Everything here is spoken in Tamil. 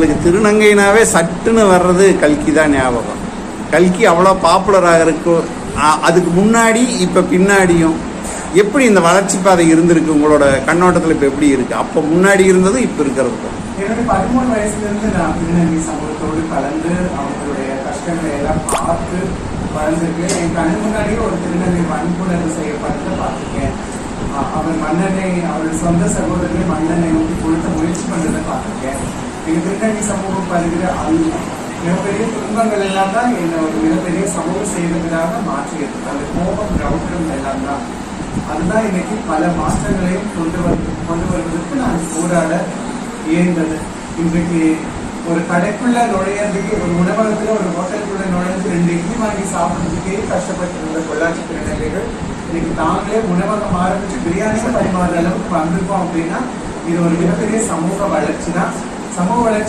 எங்களுக்கு திருநங்கைனாவே சட்டுன்னு வர்றது கல்கி தான் ஞாபகம். கல்கி அவ்வளோ பாப்புலராக இருக்கும். அதுக்கு முன்னாடி இப்போ பின்னாடியும் எப்படி இந்த வளர்ச்சி பாதை இருந்திருக்கு உங்களோட கண்ணோட்டத்தில்? இப்போ எப்படி இருக்கு? அப்போ முன்னாடி இருந்ததும் இப்போ இருக்கிறதுக்கும். என்னோட 13 வயசுலேருந்து நான் திருநங்கை சமூகத்தோடு கலந்து அவங்களுடைய கஷ்டங்களை எல்லாம் பார்த்து வளர்ந்துருக்கேன். என் கண் முன்னாடியே ஒரு திருநங்கை வன்புணர்வு செய்யப்பட்டதை பார்த்துருக்கேன். அவர் மன்னனை, அவருடைய சொந்த சகோதரர்களை மன்னனை நோக்கி கொடுத்த முயற்சி பண்ணுறதை பார்த்துருக்கேன். எங்கள் திருநங்கை சமூகம் பருகிற மிகப்பெரிய துன்பங்கள் எல்லாம் தான் என்னை ஒரு மிகப்பெரிய சமூக சேவைகளாக மாற்றியது. அந்த கோபம், ரவுட்டம் எல்லாம் தான். அதுதான் இன்னைக்கு பல மாற்றங்களையும் கொண்டு வருவதற்கு நான் போராட இயந்தது. இன்றைக்கு ஒரு கடைக்குள்ள நுழையறதுக்கு, ஒரு உணவகத்துல, ஒரு ஹோட்டலுக்குள்ள நுழைஞ்சு 2 இட்லி வாங்கி சாப்பிட்றதுக்கே கஷ்டப்பட்டு இருந்த பொள்ளாச்சி திருநங்கைகள் இன்னைக்கு தாங்களே உணவகம் ஆரம்பிச்சு பிரியாணியை பரிமாறுற அளவுக்கு வந்திருக்கோம் அப்படின்னா இது ஒரு மிகப்பெரிய சமூக வளர்ச்சி தான். சமூக வளர்ச்சி